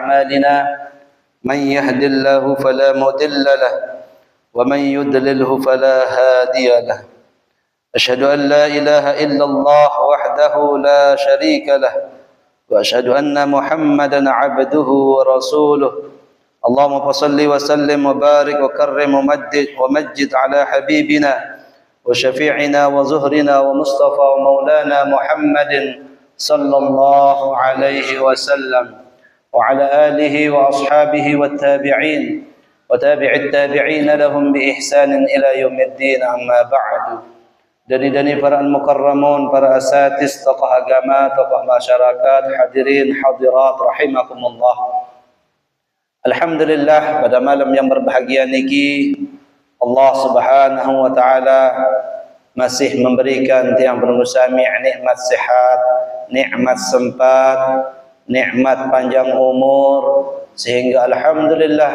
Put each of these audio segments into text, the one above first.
أعمالنا من يهد الله فلا مضل له ومن يضلله فلا هادي له أشهد أن لا إله إلا الله وحده لا شريك له وأشهد أن محمدا عبده ورسوله اللهم صل وسلم وبارك وكرم ومجد على حبيبنا وشفيعنا وزهرنا ومصطفى ومولانا محمد صلى الله عليه وسلم وعلى آله وأصحابه والتابعين وتابع التابعين لهم بإحسان إلى يوم الدين. أما بعد. Dani-dani para al-mukarramun, para asatis, tokoh agama, tokoh masyarakat, hadirin, hadirat, rahimakumullah. Alhamdulillah, pada malam yang berbahagia niki Allah Subhanahu wa taala masih memberikan tiang penungusami nikmat sehat, nikmat sempat, nikmat panjang umur, sehingga alhamdulillah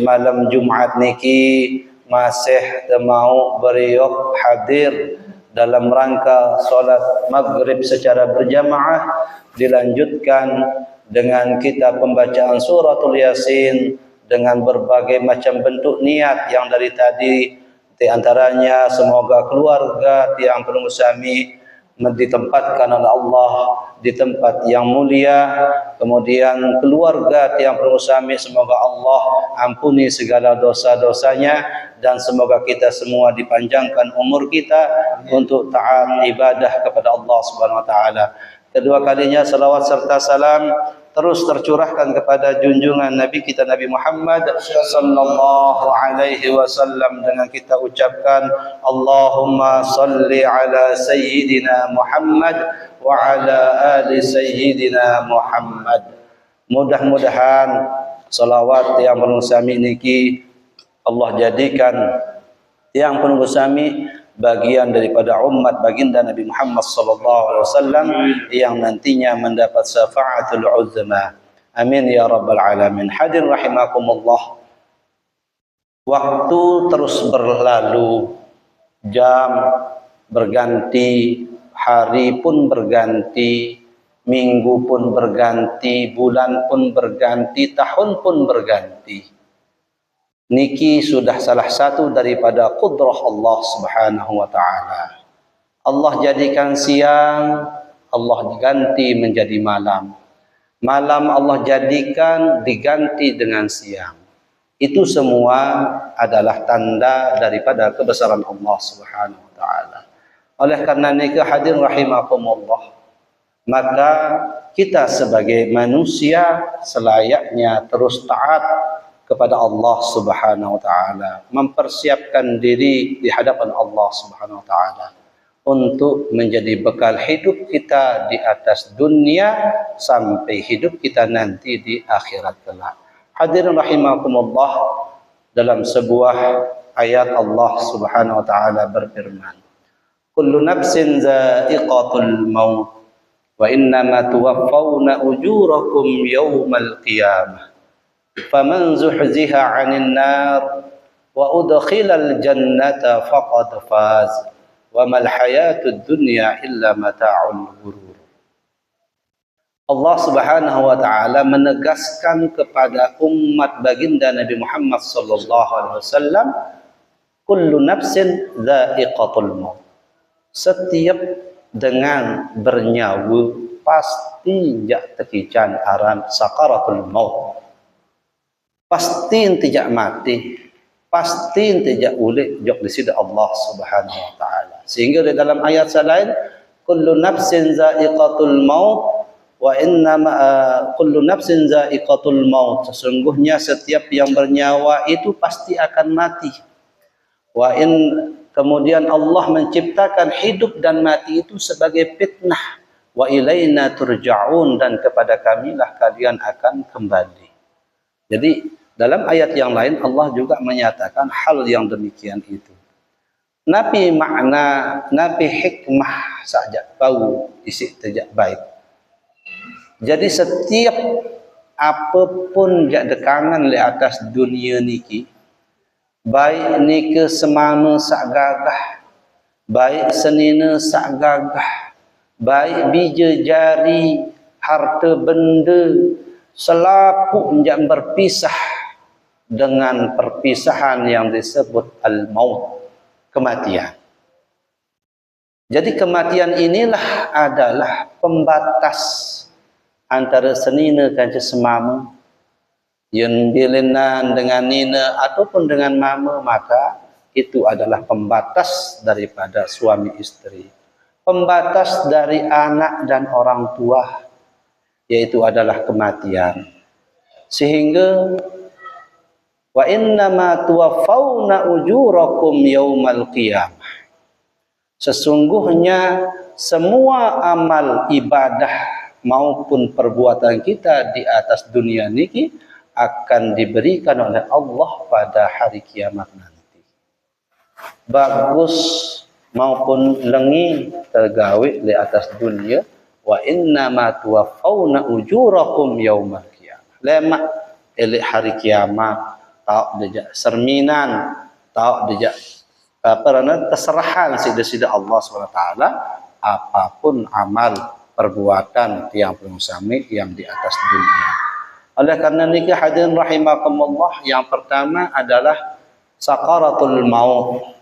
malam Jumat niki masih mau beriuk hadir dalam rangka solat maghrib secara berjamaah, dilanjutkan dengan kita pembacaan suratul Yasin dengan berbagai macam bentuk niat yang dari tadi, di antaranya semoga keluarga tiang penungusami ditempatkan oleh Allah di tempat yang mulia, kemudian keluarga tiang penungusami semoga Allah ampuni segala dosa-dosanya, dan semoga kita semua dipanjangkan umur kita untuk taat ibadah kepada Allah Subhanahu wa taala. Kedua kalinya salawat serta salam terus tercurahkan kepada junjungan Nabi kita Nabi Muhammad sallallahu alaihi wasallam dengan kita ucapkan Allahumma salli ala sayyidina Muhammad wa ala ali sayyidina Muhammad. Mudah-mudahan salawat yang penungusami niki Allah jadikan yang penungusami bagian daripada umat baginda Nabi Muhammad sallallahu alaihi wasallam yang nantinya mendapat syafaatul uzma. Amin ya rabbal alamin. Hadirin rahimakumullah. Waktu terus berlalu, jam berganti, hari pun berganti, minggu pun berganti, bulan pun berganti, tahun pun berganti. Niki sudah salah satu daripada qudrah Allah Subhanahu wa taala. Allah jadikan siang, Allah diganti menjadi malam. Malam Allah jadikan diganti dengan siang. Itu semua adalah tanda daripada kebesaran Allah Subhanahu wa taala. Oleh karena nikah hadirin rahimakumullah, maka kita sebagai manusia selayaknya terus taat kepada Allah Subhanahu wa taala, mempersiapkan diri di hadapan Allah Subhanahu wa taala untuk menjadi bekal hidup kita di atas dunia sampai hidup kita nanti di akhirat kelak. Hadirin rahimakumullah, dalam sebuah ayat Allah Subhanahu wa taala berfirman, kullu nafsin dha'iqatul maut wa innama tuwaffawna ujurakum yawmal qiyamah faman zuhziha 'anil nar wa udkhilal jannata faqad faz wa mal hayatud dunya illa mata'ul ghurur. Allah Subhanahu wa taala menegaskan kepada umat baginda Nabi Muhammad sallallahu alaihi wasallam, kullu nafsin dha'iqatul maut. Setiap dengan bernyawa pasti jak tekican aran sakaratul maut. Pasti tidak mati, pasti tidak ulik jok di sisi Allah Subhanahu wa taala. Sehingga di dalam ayat lain, kullu nafsin za'iqatul maut wa innama kullu nafsin za'iqatul maut. Sesungguhnya setiap yang bernyawa itu pasti akan mati. Kemudian Allah menciptakan hidup dan mati itu sebagai fitnah. Wa ilaina turja'un, dan kepada kamilah kalian akan kembali. Jadi dalam ayat yang lain Allah juga menyatakan hal yang demikian itu. Nabi makna, nabi hikmah saja bau isi tidak baik. Jadi setiap apapun jak dekangan di atas dunia niki, baik niki semana sak gagah, baik senina sak gagah, baik bija jari, harta benda, selaku menjak berpisah dengan perpisahan yang disebut al-maut, kematian. Jadi kematian inilah adalah pembatas antara senina kanca semama, yang bilinan dengan nina ataupun dengan mama, maka itu adalah pembatas daripada suami istri, pembatas dari anak dan orang tua, yaitu adalah kematian. Sehingga wa innama tuwaffawna ujurakum yaumal qiyamah, sesungguhnya semua amal ibadah maupun perbuatan kita di atas dunia niki akan diberikan oleh Allah pada hari kiamat nanti. Bagus maupun lengi tergawe di atas dunia, wa innama tuwaffawna ujurakum yaumal qiyamah. Lemak elek hari kiamat, tau dejak serminan, tau dejak keserahan sida-sida Allah SWT, apapun amal perbuatan yang bersami yang di atas dunia. Oleh karena nikah hadirin rahimakumullah, yang pertama adalah sakaratul maut.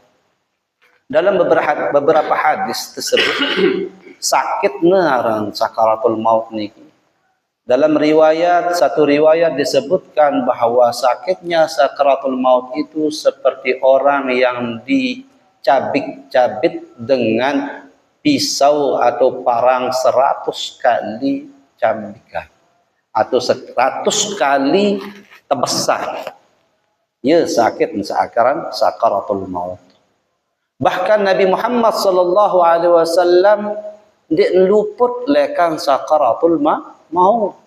Dalam beberapa hadis tersebut sakit naran sakaratul maut niki. Dalam satu riwayat disebutkan bahawa sakitnya sakaratul maut itu seperti orang yang dicabik-cabik dengan pisau atau parang 100 kali cabikan, atau 100 kali tebesan. Ya, sakit seakaran sakaratul maut. Bahkan Nabi Muhammad sallallahu alaihi wasallam dia luput lekan sakaratul maut.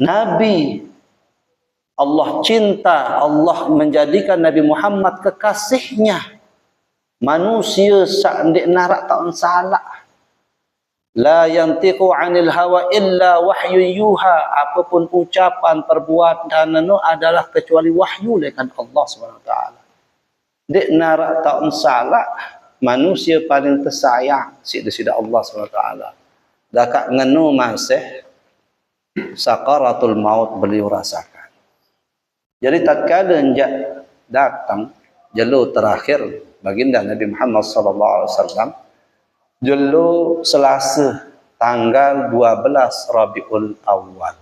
Nabi, Allah cinta, Allah menjadikan Nabi Muhammad kekasihnya. Manusia sak narak tak salah. La yantiqu 'anil hawa illa wahyu yuha. Apapun ucapan perbuatan itu adalah kecuali wahyu lekan Allah SWT. Dek narak tak salah, manusia paling tersayang sida-sida Allah SWT. Dakak ngenu masih sakaratul maut beliau rasakan. Jadi tatkala njak datang jalur terakhir baginda Nabi Muhammad sallallahu alaihi wasallam, jalur Selasa tanggal 12 Rabiul Awal.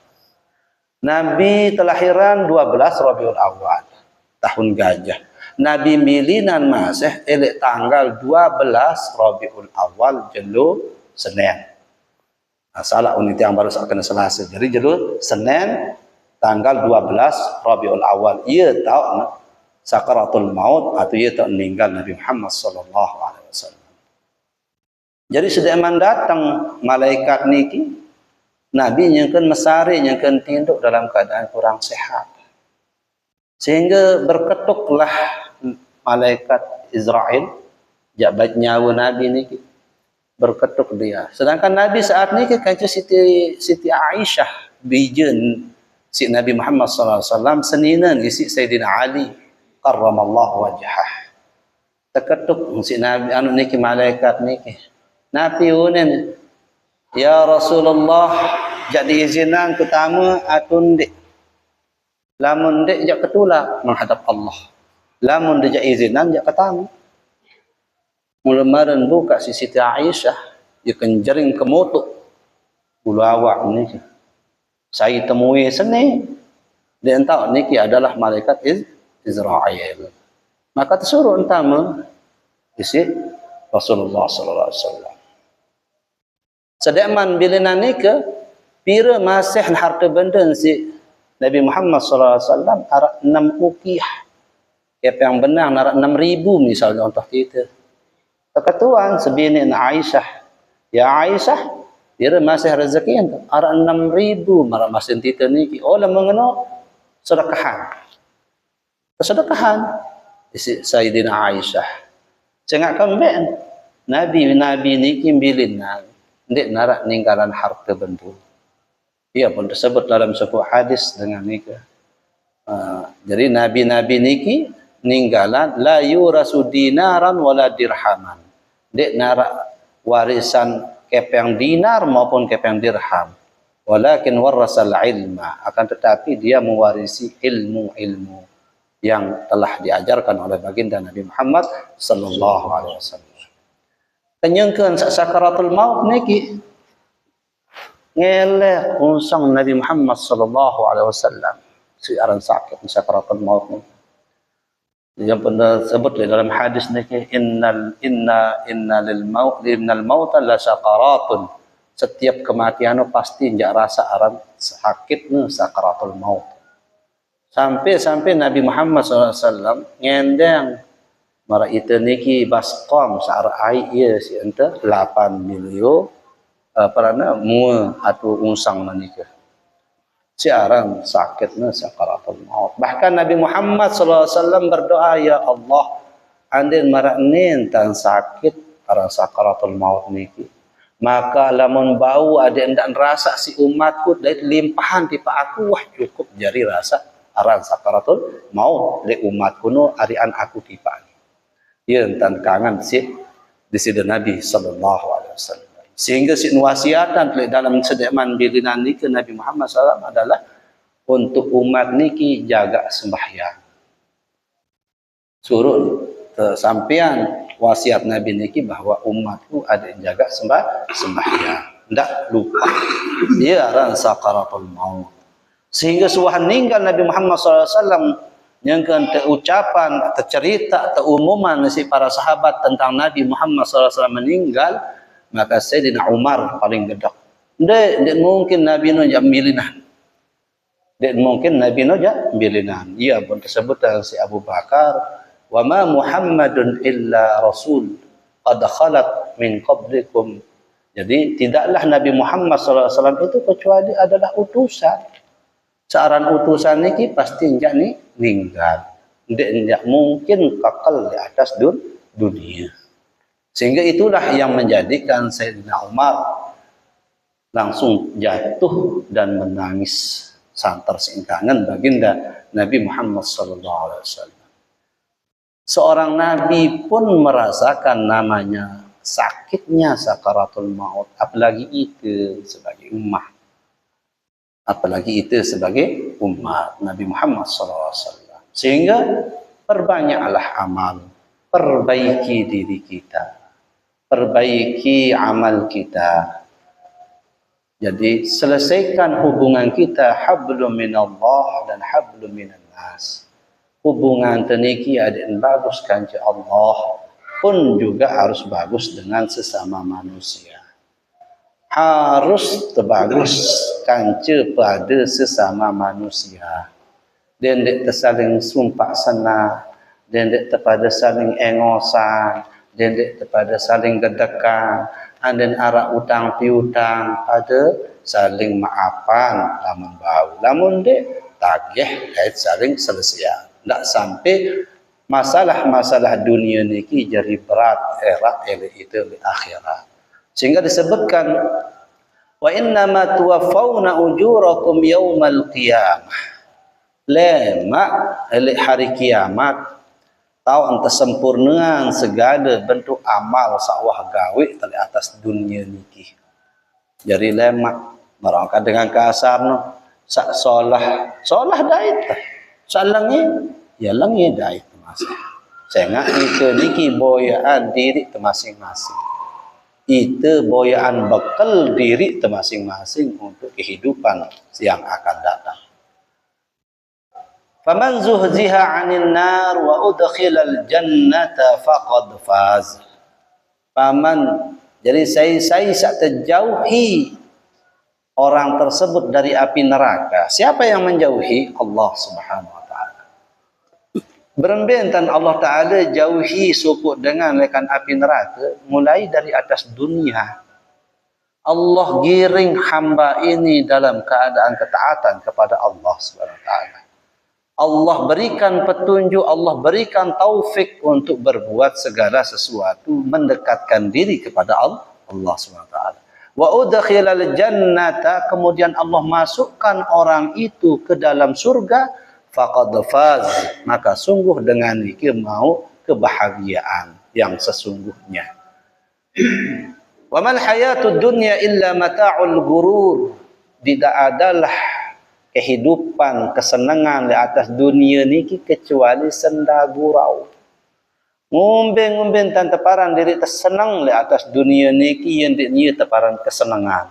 Nabi telahiran 12 Rabiul Awal, tahun gajah. Nabi milinan masih elek tanggal 12 Rabiul Awal, jalur Senin. Salah unit yang baru kena Selasa. Jadi jalur Senin tanggal 12 Rabiul Awal. Ia tahu sakaratul maut atau ia tak meninggal Nabi Muhammad sallallahu alaihi wasallam. Jadi sedaman datang malaikat niki, Nabi nyangkan mesari, nyangkan tinduk dalam keadaan kurang sehat. Sehingga berketuklah malaikat Israel jabat nyawa Nabi niki. Berketuk dia. Sedangkan Nabi saat ni kanca Siti Aisyah bijen si Nabi Muhammad sallallahu alaihi wasallam seninan isi Sayyidina Ali karramallahu wajhah. Terketuk si Nabi anu niki malaikat niki. Nabi unen, ya Rasulullah, jadi izinan pertama atun dik. Lamun dik jak ketulak menghadap Allah. Lamun dik izinan jak ketamu. Mulamaran buka si Siti Aisyah, dia kenjering ke motok bulu awak ni. Saya temui seni, dia tahu niki adalah malaikat Israel. Maka tersuruh entama isi Rasulullah sallallahu alaihi wasallam. Sedaman bila nika pira masih harta benda si Nabi Muhammad sallallahu alaihi wasallam arak 6 uqiyah. Siapa yang benar narak 6,000 misalnya untuk kita. Ketuan sebini Aisyah, ya Aisyah, dia masih rezeki itu. Ada 6,000 marah masih kita niki. Oh, lah mengenal sedekahan. Sedekahan isi Sayyidina Aisyah. Cengak kembali Nabi niki bilin ndik narak ninggalan harta bendu. Ia pun tersebut dalam sebuah hadis dengan nika. Jadi nabi niki ninggalan la yurasu dinaran wala dirhaman. Dek narak warisan kepeng dinar maupun kepeng dirham. walakin warasal ilma, akan tetapi dia mewarisi ilmu-ilmu yang telah diajarkan oleh baginda Nabi Muhammad sallallahu alaihi wasallam. Kenyangkeun sakaratul maut niki ngeleh unsang Nabi Muhammad sallallahu alaihi wasallam si aran sakit sakaratul maut ni. Yang pernah sebut dalam hadis niki inna lil maut la sakaratun. Setiap kematian pasti njak rasa aran sakit nu sakaratul maut. Sampai Nabi Muhammad SAW ngendeng mara itu niki baskom saar ai ieu si ente 8 milio parana mua atau unsang manika. Siaran sakitnya sakaratul maut. Bahkan Nabi Muhammad SAW berdoa, ya Allah, andin maraknin tan sakit para sakaratul maut niki. Maka lamun bau ada endak rasa si umatku dari limpahan tipe aku wah cukup jari rasa aran sakaratul maut le umatku no arian aku tipe. Ya tan kangen si di sida Nabi sallallahu alaihi wasallam. Sehingga si wasiatan dalam sedeman bilinan niki Nabi Muhammad SAW adalah untuk umat niki jaga sembahyang. Suruh sampean wasiat Nabi niki bahwa umatku ada yang jaga sembahyang. Ndak lupa. Dia aran sakaratul maut. Sehingga suah ninggal Nabi Muhammad SAW yang ucapan, cerita, umuman si para sahabat tentang Nabi Muhammad SAW meninggal, maka Sayyidina Umar paling gedak. Ndak mungkin Nabi no jambilinan. Ndak mungkin Nabi no jambilinan. Ia pun tersebut dengan si Abu Bakar, wa ma Muhammadun illa rasul qad khalat min qablikum. Jadi tidaklah Nabi Muhammad SAW itu kecuali adalah utusan. Searan utusan niki pasti njak ni ninggal. Ndak mungkin kekal di atas dunia. Sehingga itulah yang menjadikan Sayyidina Umar langsung jatuh dan menangis santer singkangan baginda Nabi Muhammad SAW. Seorang Nabi pun merasakan namanya sakitnya sakaratul maut, apalagi itu sebagai umat. Apalagi itu sebagai umat Nabi Muhammad SAW. Sehingga perbanyaklah amal, perbaiki diri kita. Perbaiki amal kita. Jadi selesaikan hubungan kita hablum minallah dan hablum minan nas. Hubungan teniki ada yang bagus kanci Allah pun juga harus bagus dengan sesama manusia. Harus terbagus kanci pada sesama manusia. Dan tersaling sumpah sana, dan terpada saling engosan, dan kepada saling gedekan, dan arah utang piutang, ada saling maafan, lamun bau, lamun dek tagih kait saling selesai. Tidak sampai masalah-masalah dunia niki jadi berat era itu di akhirat. Sehingga disebutkan wa innama tuwaffawna ujurakum yaumal qiyamah. Lemak hari kiamat tahu entah sempurnaan segala bentuk amal sawah gawe tali atas dunia niki. Jadi lemak merangkak dengan kasar no sak solah dait salangi ya langi dait masing. Sehingga itu niki boyaan diri masing-masing. Itu boyaan bekal diri masing-masing untuk kehidupan yang akan datang. Faman zuhziha 'anil nar wa udkhilal jannata faqad faz. Faman, jadi saya terjauhi orang tersebut dari api neraka. Siapa yang menjauhi? Allah Subhanahu wa taala. Berembentan Allah taala jauhi suku dengan lekan api neraka mulai dari atas dunia. Allah giring hamba ini dalam keadaan ketaatan kepada Allah Subhanahu wa taala. Allah berikan petunjuk, Allah berikan taufik untuk berbuat segala sesuatu, mendekatkan diri kepada Allah SWT. Wa udkhilal jannata, kemudian Allah masukkan orang itu ke dalam surga, faqad faz, maka sungguh dengan itu mau kebahagiaan yang sesungguhnya. Wa mal hayatud dunya illa mata'ul ghurur. tidak adalah kehidupan kesenangan di atas dunia niki kecuali senda gurau. Ngumben tan teparan diri tersenang di atas dunia niki yang dia teparan kesenangan.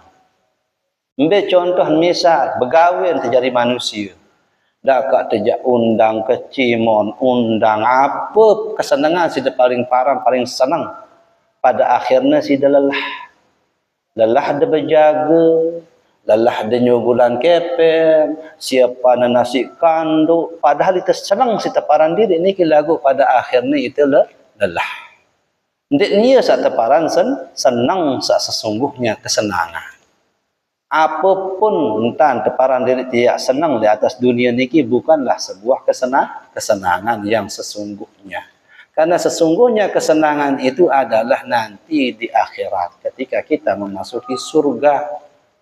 Ambil contoh misal begawe terjadi manusia. Dak terjadi undang kecimon, undang apa kesenangan si paling parang paling senang. Pada akhirnya si lelah. Lelah dia berjaga, lelah dia nyugulan kepen, siapa nasi kanduk, padahal itu senang si teparan diri niki lagu pada akhirnya itu lelah. Ndik nia sak teparan senang sak sesungguhnya kesenangan. Apapun entan teparan diri tidak senang di atas dunia niki bukanlah sebuah kesenangan yang sesungguhnya. Karena sesungguhnya kesenangan itu adalah nanti di akhirat ketika kita memasuki surga.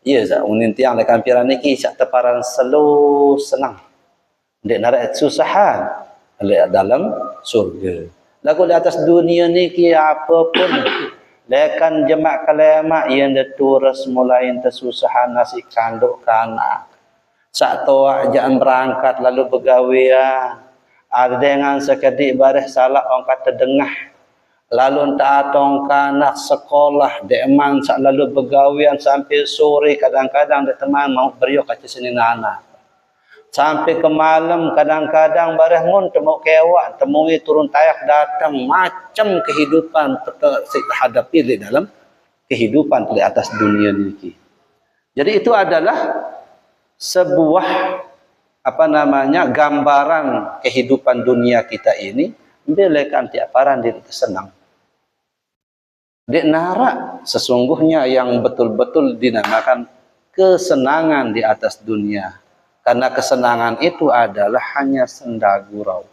Iya za unin tiang lekan piran niki sak teparan selalu senang. Ndik narak susahan dalam surga. Lagu di atas dunia niki apapun lekan jemak kalemak yang deturus mulai tersusahan nasi kanduk kanak. Sak toa jangan berangkat lalu begawian. Ada dengan sekedik bareh salah orang kata dengah. Lalu tak atong kanak sekolah dekman sak lalu begawian sampai sore kadang-kadang dek teman mau beriok kaca sini nana. Sampai ke malam kadang-kadang bareh mun temu kewak, temui turun tayak datang macam kehidupan kita hadapi di dalam kehidupan di atas dunia ini. Jadi itu adalah sebuah gambaran kehidupan dunia kita ini mbelekan tiap paran diri senang. Dek narak sesungguhnya yang betul-betul dinamakan kesenangan di atas dunia. Karena kesenangan itu adalah hanya senda gurau.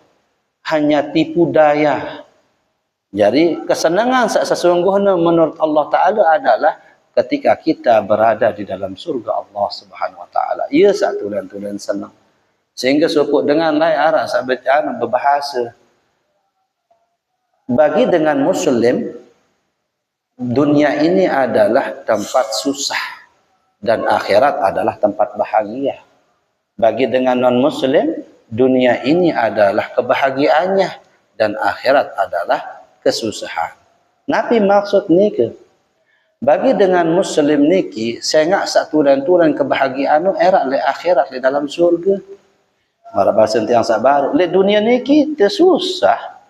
Hanya tipu daya. Jadi kesenangan sesungguhnya menurut Allah Ta'ala adalah ketika kita berada di dalam surga Allah Subhanahu Wa Ta'ala. Ia satu tulen senang. Sehingga suput dengan lain arah sahabat berbahasa. Bagi dengan Muslim, dunia ini adalah tempat susah. Dan akhirat adalah tempat bahagia. Bagi dengan non-muslim, dunia ini adalah kebahagiaannya dan akhirat adalah kesusahan. Nabi maksud niki, bagi dengan muslim niki, saya ngak satu dan tulen kebahagiaan era le akhirat le dalam surga. Mara bahasa yang sabar, le dunia niki tersusah.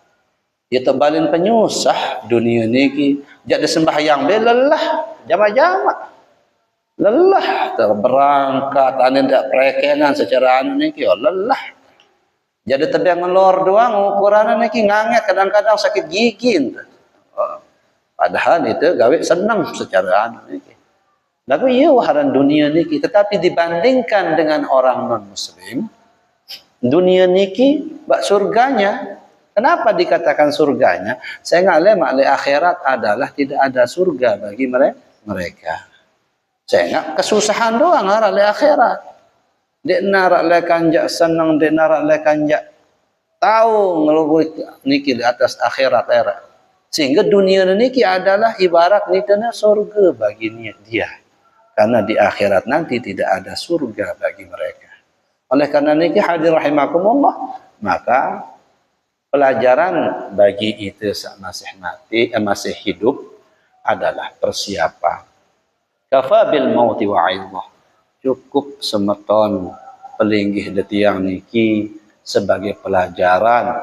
Dia terbalin penyusah dunia niki. Jadi sembahyang be lelah, jama-jama. Lelah terberangkat ane ndak perekenan secara anu niki lelah. Jadi tebiang ngelor doang ukuran niki nganget kadang-kadang sakit gigi. Padahal itu gawe senang secara anu niki. Lagu iya waharan dunia niki tetapi dibandingkan dengan orang non muslim dunia niki bak surganya. Kenapa dikatakan surganya? Saya nggak lemak le akhirat adalah tidak ada surga bagi mereka. Saya ingat kesusahan doang arah le akhirat. Dek narak le kanjak senang, dek narak le kanjak tahu ngelugut niki di atas akhirat era. Sehingga dunia niki adalah ibarat nitana surga bagi dia. Karena di akhirat nanti tidak ada surga bagi mereka. Oleh karena niki hadir rahimakumullah, maka pelajaran bagi itu masih hidup adalah persiapan. Kafa bil mauti wa'idhah. Cukup semeton pelinggih detiang niki sebagai pelajaran.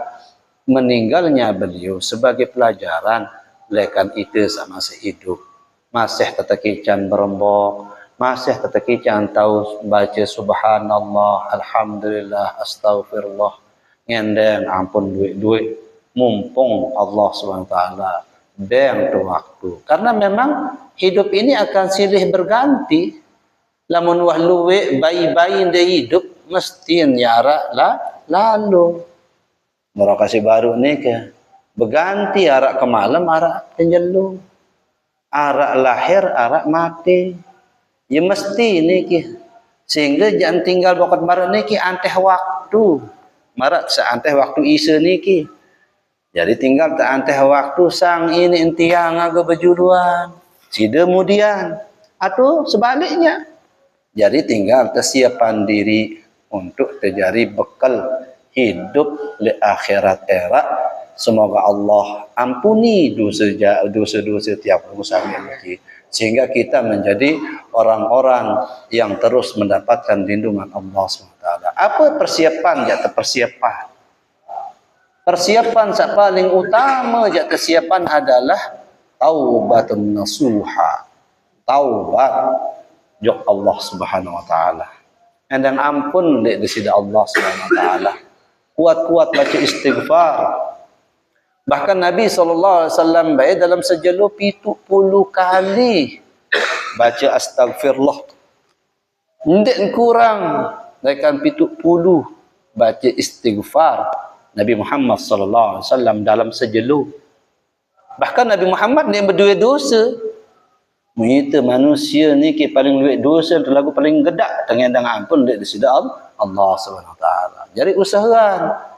Meninggalnya beliau sebagai pelajaran. Lekan itu masih hidup. Masih tetekican berembok. Masih tetekican tahu baca subhanallah, alhamdulillah, astaghfirullah. Ngendeng ampun duit-duit. Mumpung Allah SWT beng tu waktu. Karena memang hidup ini akan silih berganti. Lamun wahluwe bayi-bayi dia hidup mesti nyara lalu. Merokasi baru ni ke berganti arak ke malam arak penjelu. Arak lahir arak mati. Ya mesti ni ke. Sehingga jangan tinggal bokat baru ni ke anteh waktu. Marak seanteh waktu isa ni ke. Jadi tinggal tak anteh waktu sang ini entiang aga berjuluan. Si kemudian. Atau sebaliknya. Jadi tinggal kesiapan diri untuk terjadi bekal hidup di akhirat era. Semoga Allah ampuni dosa-dosa tiap muslim ini, sehingga kita menjadi orang-orang yang terus mendapatkan lindungan Allah SWT. Apa persiapan? Jatuh persiapan. Persiapan yang paling utama jatuh persiapan adalah taubatun nasuha. Taubat jok Allah Subhanahu wa taala. Dan ampun di sisi Allah Subhanahu wa taala. Kuat-kuat baca istighfar. Bahkan Nabi SAW dalam sejelo 70 kali baca astagfirullah. Ndek kurang dengan 70 baca istighfar Nabi Muhammad SAW dalam sejelo. Bahkan Nabi Muhammad ni berdua dosa. Kita manusia ni ke paling luit dosa lagu paling gedak dengan ampun di sisi Allah Subhanahu wa taala. Jadi usahakan.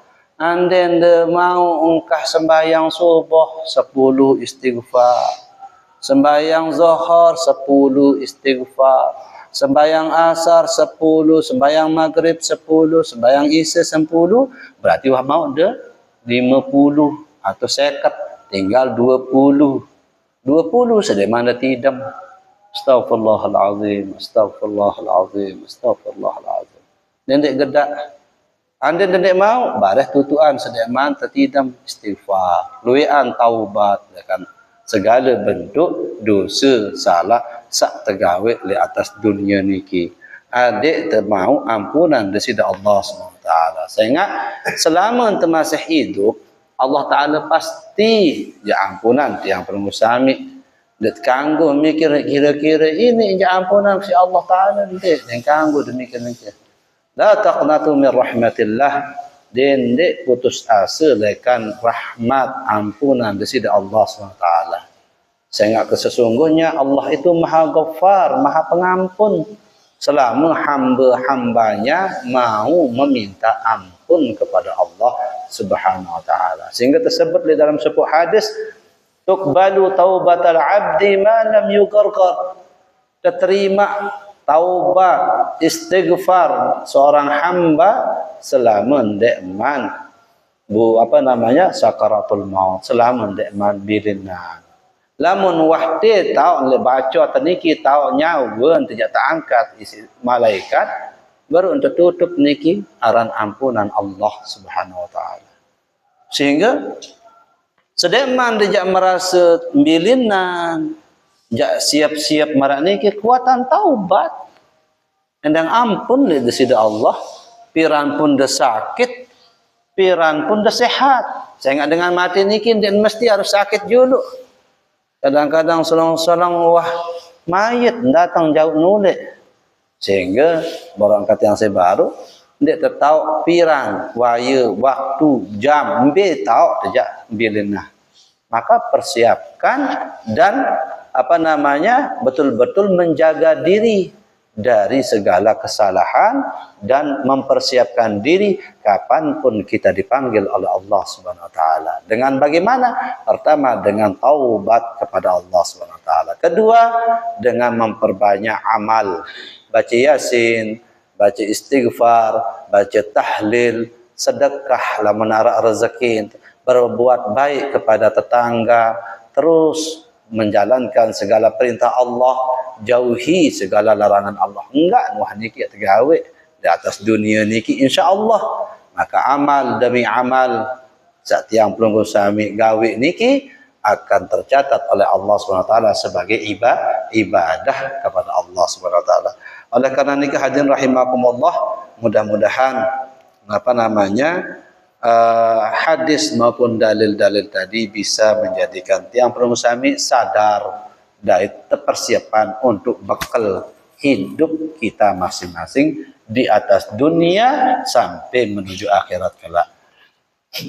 And then mau ungkah sembahyang subuh 10 istighfar. Sembahyang zuhur 10 istighfar. Sembahyang asar 10, sembahyang maghrib 10, sembahyang isya 10, berarti wah mau dah 50 atau 50, tinggal 20. 20 sedih mana tidak. Astaghfirullahalazim, astaghfirullahalazim, astaghfirullahalazim. Dendek gedak. Anda dendek mau baris tutuan sedih man tertidam istighfar, luian taubat kan segala bentuk dosa salah sak tergawe di atas dunia niki. Adik termau ampunan dari Allah SWT. Sehingga selama ente masih hidup, Allah Ta'ala pasti ya ampunan tiang permusami. Dia kanggu mikir kira-kira ini ya ampunan si Allah Ta'ala. Dia kanggu demikian-demikian. La taqnatu min rahmatillah. Dia putus asa lekan rahmat ampunan dari Allah SWT. Sehingga sesungguhnya Allah itu maha ghaffar, maha pengampun. Selama hamba-hambanya mau meminta ampun kepada Allah Subhanahu wa taala. Sehingga tersebut di dalam sebuah hadis, tuqbalu taubatal abdi ma lam yuqarqar. Diterima taubat istighfar seorang hamba selama dekman sakaratul maut, selama dekman bilinan. Lamun wahdi tahu le baca teniki tahu nyawa tidak terangkat isi malaikat baru untuk tutup niki aran ampunan Allah Subhanahu wa taala. Sehingga sedeman dia merasa bilinan, jak siap-siap marak niki kekuatan taubat. Endang ampun le di sisi Allah, piran pun dah sakit, piran pun dah sehat. Sehingga dengan mati niki dia mesti harus sakit dulu. Kadang-kadang solong-solong wah mayat datang jauh nulik. Sehingga orang kata yang saya baru dia tahu pirang waya waktu jam ambil tahu sejak bilinah. Maka persiapkan dan betul-betul menjaga diri dari segala kesalahan dan mempersiapkan diri kapanpun kita dipanggil oleh Allah Subhanahu wa taala. Dengan bagaimana? Pertama dengan taubat kepada Allah Subhanahu wa taala. Kedua dengan memperbanyak amal. Baca Yasin, baca istighfar, baca tahlil, sedekah lah menarak rezeki, berbuat baik kepada tetangga, terus menjalankan segala perintah Allah, jauhi segala larangan Allah. Enggak wah niki tergawe di atas dunia niki insya-Allah. Maka amal demi amal setiang pelunggu sami gawe niki akan tercatat oleh Allah SWT sebagai ibadah kepada Allah SWT. Oleh karena niki hadirin rahimakumullah, mudah-mudahan hadis maupun dalil-dalil tadi bisa menjadikan tiang permusami sadar dari persiapan untuk bekal hidup kita masing-masing di atas dunia sampai menuju akhirat kelak.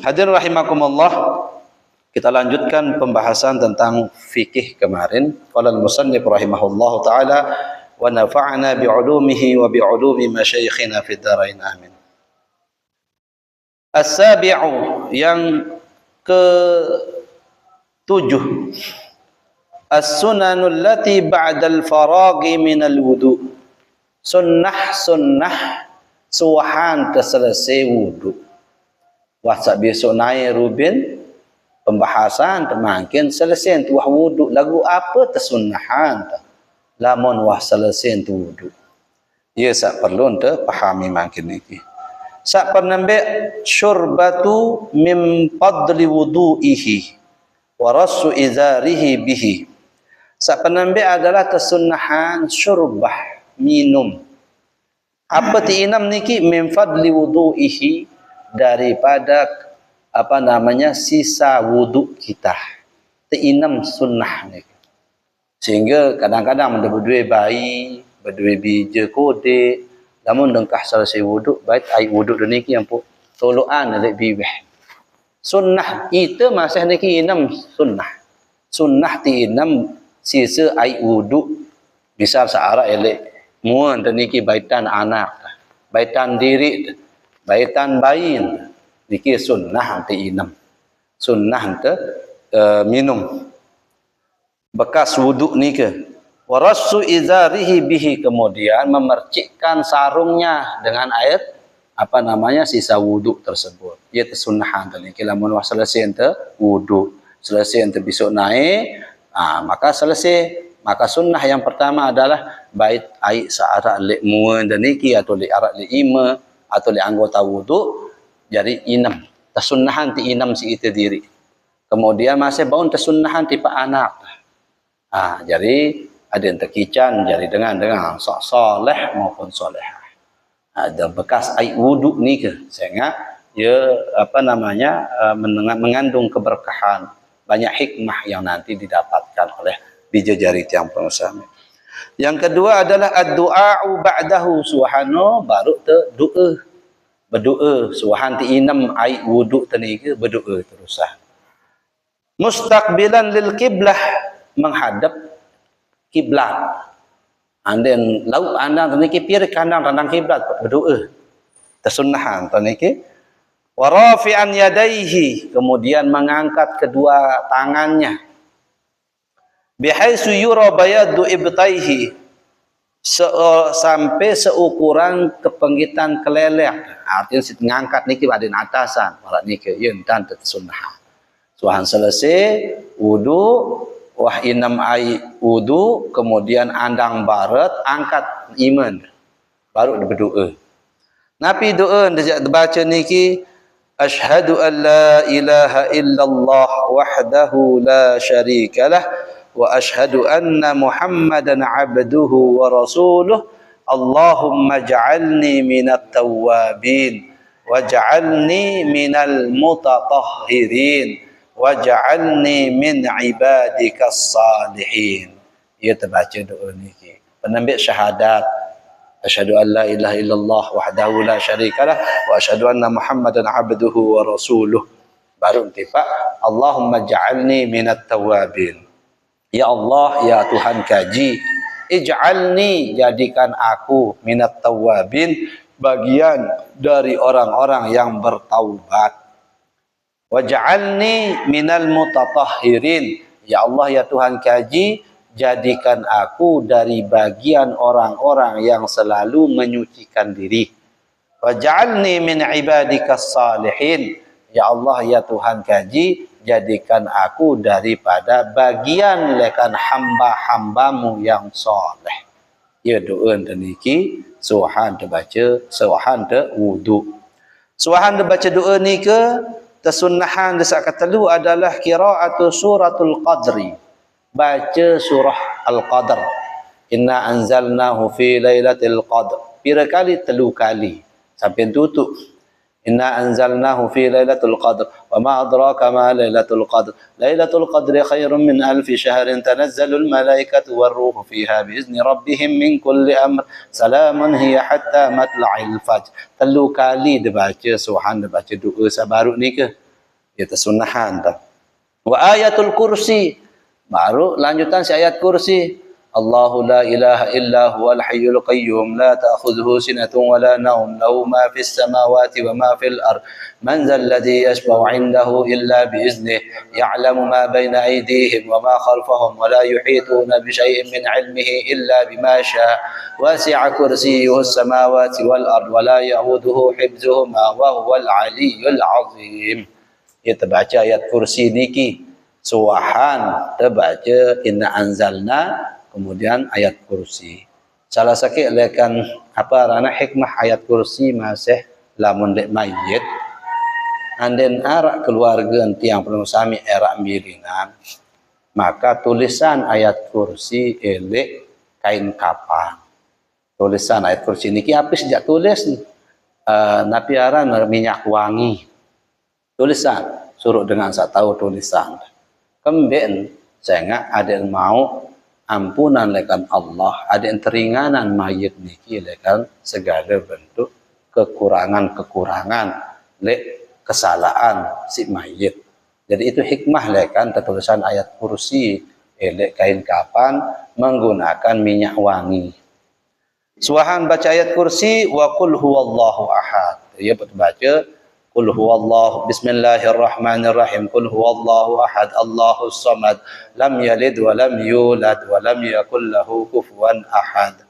Hadirin rahimakumullah, kita lanjutkan pembahasan tentang fikih kemarin. Qala al-musannif rahimahullahu taala wa nafa'na bi'ulumihi wa bi'ulumi masyayikhina fid dharain amin. As-sabi'u yang ke-7, as-sunanul lati ba'dal faraghi minal wudu. Sunnah suahan terselesai wuduk. Wasa besok naik Rubin pembahasan makin selesai tu wuduk lagu apa tersunnahan tu. Lamun wah selesai tu wuduk. Ya sak perlu untuk pahami makin ini. Sak penambah syurbatu min fadli wudu'ihi wa rasu izarihi bihi. Sak penambah adalah tersunnahan syurbah minum. Apa tiinam niki min fadli wudu'ihi daripada apa namanya sisa wuduk kita. Tiinam sunnah niki. Sehingga kadang-kadang ada berdua bayi, berdua bija kode, namun dengkah selesai wuduk, baik air wuduk niki yang pun tolokan oleh bibih. Sunnah itu masih niki inam sunnah. Sunnah ti inam sisa air wuduk. Misal searah elek muan dan niki baitan anak, baitan diri, baitan bayi, niki sunnah ti inam. Sunnah te minum. Bekas wuduk ni ke warasu izarihi bihi, kemudian memercikkan sarungnya dengan air apa namanya sisa wuduk tersebut. Ia tersunnahan tadi kalau mun selesai ente wuduk, selesai ente besok naik, maka selesai. Maka sunnah yang pertama adalah bait air searak lek muan dan niki atau lek arak lek ima atau lek anggota wuduk jadi inam. Tersunnahan ti inam si itu diri. Kemudian masih baun tersunnahan ti pak anak. Jadi ada yang terkican jadi dengan soleh maupun solehah. Ada bekas air wuduk ni ke, sehingga ia apa namanya mengandung keberkahan, banyak hikmah yang nanti didapatkan oleh bidadari tiang pengusaha. Yang kedua adalah ad-du'a'u ba'dahu suhano, baru doa. Berdoa suhan ti inam air wuduk tadi ke berdoa terusan. Mustaqbilan lil qiblah, menghadap kiblat. Anden lauk andang taniki pir kandang tandang kiblat berdoa. Tersunnahan taniki. Wa rafi'an yadaihi, kemudian mengangkat kedua tangannya. Bihaitsu yura bayadu ibtaihi, sampai seukuran kepenggitan kelelek. Artinya si ngangkat niki badan atasan, marak niki yeun tan tersunnahan. Suhan selesai wudu, wah inam air wudu, kemudian andang barat, angkat iman, baru berdoa. Nabi doa baca niki, asyhadu an la ilaha illallah wahdahu la syarikalah wa asyhadu anna muhammadan abduhu wa rasuluh. Allahumma ja'alni minat tawwabin waj'alni minal mutatahhirin waj'alni min ibadikas salihin. Ia terbaca doa niki. Penambil syahadat. Asyhadu an la ilaha illallah wahdahu la syarikalah wa asyhadu anna Muhammadan abduhu wa rasuluh. Baru intifak Allahumma ja'alni minat tawwabin. Ya Allah, ya Tuhan kaji, ij'alni, jadikan aku minat tawwabin, bagian dari orang-orang yang bertaubat. Waj'alni minal mutatahhirin, ya Allah ya Tuhan kaji, jadikan aku dari bagian orang-orang yang selalu menyucikan diri. Waj'alni min ibadikas salihin, ya Allah ya Tuhan kaji, jadikan aku daripada bagian lekan hamba-hambamu yang soleh. Ya doa niki suhan terbaca, suhan ter wudu. Suhan terbaca doa ni ke tersunnahan desak ketelu adalah qiraatu suratul qadri. Baca surah al-qadr. Inna anzalnahu fi lailatul qadr. Pira kali? Telu kali. Sampai tutup. Inna anzalnahu fi lailatul qadr wa ma adraka ma lailatul qadr. Lailatul qadri khairun min alfi syahrin tanazzalul malaikatu warruhu fiha biizni rabbihim min kulli amr salamun hiya hatta matla'il fajr. Telu kali dibaca suhan, dibaca doa sabaru ni ke? Ya tersunnahan dah. Wa ayatul kursi, baru lanjutan si ayat kursi. Allahu la ilaha illa huwal hayyul qayyum la ta'khudhuhu sinatun wa la nawm lahu ma fis samawati wa ma fil ard man zal ladzi yashfa'u 'indahu illa bi iznihi ya'lamu ma baina aydihim wa ma khalfahum wa la yuhituna bi shay'in min 'ilmihi illa bima sha'a wasi'a kursiyyuhu as-samawati wal ard wa la ya'uduhu hifdzuhuma wa huwal 'aliyyul 'azim. Kita baca ayat kursi niki suahan terbaca inna anzalna kemudian ayat kursi. Salah sakit lekan apa rana hikmah ayat kursi masih lamun dek mayit. Anden arak keluarga enti yang perlu sami erak milinan. Maka tulisan ayat kursi elek kain kapan. Tulisan ayat kursi niki apa sejak tulis napi aran minyak wangi. Tulisan suruh dengan saya tahu tulisan. Kemben saya ada yang mau ampunan lekan Allah, ada yang teringanan mayit niki lekan segala bentuk kekurangan-kekurangan lek kesalahan si mayit. Jadi itu hikmah lekan tertulisan ayat kursi elek kain kapan menggunakan minyak wangi. Suahan baca ayat kursi wa qul huwallahu ahad. Ya baca qul huwallahu bismillahirrahmanirrahim qul huwallahu ahad Allahus samad lam yalid wa lam yulad wa lam yakul lahu kufuwan ahad.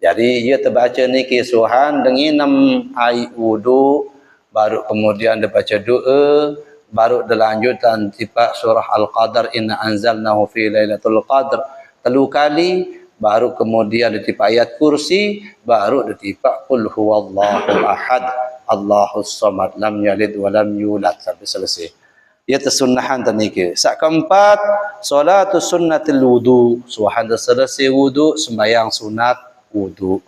Jadi ia terbaca niki suhan dengan 6 ayat wudu baru kemudian dia baca doa baru dilanjutkan tiba surah al-qadar inna anzalnahu fi lailatul qadr 3 kali baru kemudian ditipa ayat kursi baru ditipa qul huwallahu ahad Allahus samad lam yalid wa lam yulad sampai selesai. Ia tersunnahan terniki. Sak keempat solatus sunnatil wudu. Suahan selesai wudu sembahyang sunat wudu.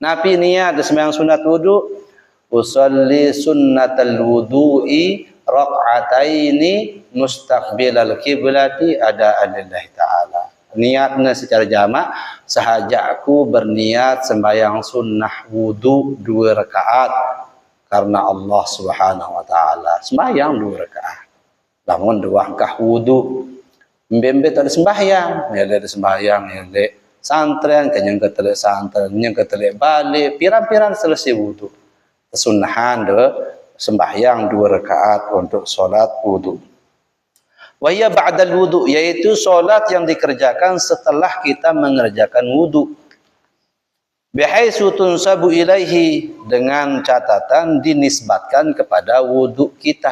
Nabi niat sembahyang sunat wudu usolli sunnatal wudu'i raq'ataini mustaqbilal qiblati adaan lillahi ta'ala. Niatnya secara jamak sahaja aku berniat sembahyang sunnah wudu 2 rakaat karena Allah Subhanahu wa taala. Sembahyang 2 rakaat. Lamun 2 rakaat wudu. Mbembe tak ada sembahyang, ya ada sembahyang ya santren kenyang ketelek santren, kenyang ketelek balik, pirang-pirang selesai wudu. Kesunahan de sembahyang 2 rakaat untuk solat wudu. Wa hiya ba'dal wudu, yaitu solat yang dikerjakan setelah kita mengerjakan wudu. Bihaitsu tunsabu ilaihi, dengan catatan dinisbatkan kepada wudu kita.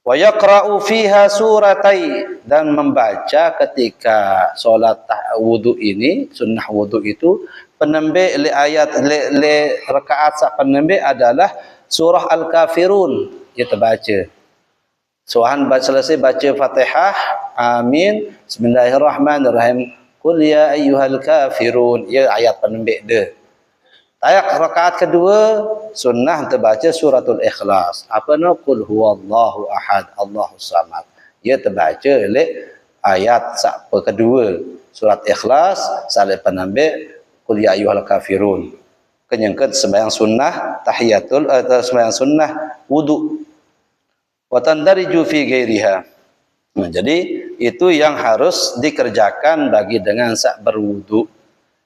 Wa yaqra'u fiha suratai, dan membaca ketika solat wudu ini, sunnah wudu itu, penembe le ayat le rakaat sak penembe adalah surah Al-Kafirun kita baca. Suhan selesai baca Fatihah, amin, bismillahirrahmanirrahim. Qul ya ayyuhal kafirun, ya ayat penembik dia. Ayat rakaat kedua sunnah terbaca suratul Ikhlas. Apa no? Qul huwallahu ahad Allahus samad. Ya terbaca oleh ayat sak kedua surat Ikhlas salih penembik qul ya ayyuhal kafirun. Kenyangkeun sembahyang sunnah tahiyatul atau sembahyang sunnah wudu. Wa tandariju fi ghairiha. Nah, jadi itu yang harus dikerjakan bagi dengan sak berwudu.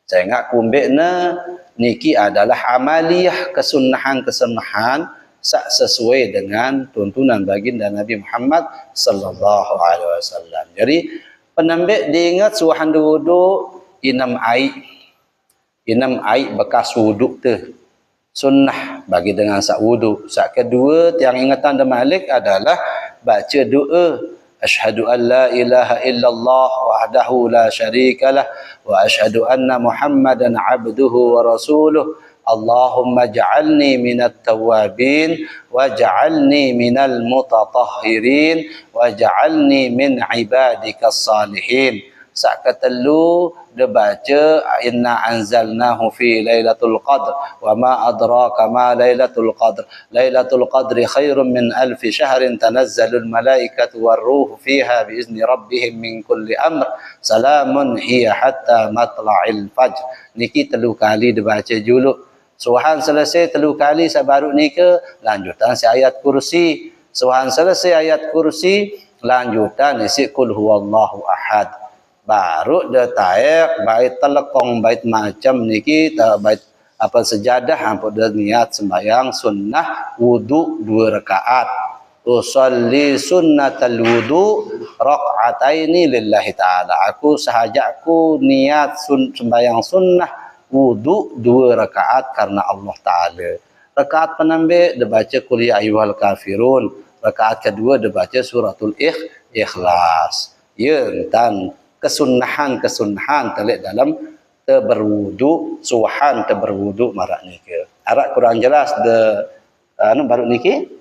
Saya ingat kumbekna niki adalah amaliyah kesunahan-kesunahan sak sesuai dengan tuntunan baginda Nabi Muhammad sallallahu alaihi wasallam. Jadi penambah diingat suahan wudu inam air bekas wudu tu. Sunnah bagi dengan sak wudu. Sak kedua yang ingatan dan malik adalah baca doa Asyhadu an la ilaha illallah wahdahu la syarikalah wa asyhadu anna Muhammadan abduhu wa rasuluh. Allahumma ja'alni minat tawabin wa ja'alni minal mutatahhirin wa ja'alni min ibadikas salihin. Sakatelu dia baca inna anzalnahu fi lailatul qadr wa ma adraka ma lailatul qadr lailatul qadri khairum min alfi syahrin tanazzalul malaikatu war ruhu fiha bi izni rabbihim min kulli amr salamun hiya hatta matla'il fajr. Niki 3 kali dibaca dulu. Suhan selesai 3 kali sabaru nika lanjutan si ayat kursi. Suhan selesai ayat kursi lanjutan isi qul huwallahu ahad. baru dia taek bait telekong bait macam niki bait apa sejadah ampun dia niat sembahyang sunnah wudu 2 rakaat. Usolli sunnatal wudu raq'ataini lillahi ta'ala. Aku sahaja aku niat sembahyang sunnah wudu 2 rakaat karena Allah Ta'ala. Rakaat penambah dia baca qul ya ayyuhal kafirun. Rakaat kedua dia baca suratul Ikhlas. Ya, dan kesunnahan telik dalam berwudu, suhan berwudu marak niki. Arak kurang jelas de baru niki.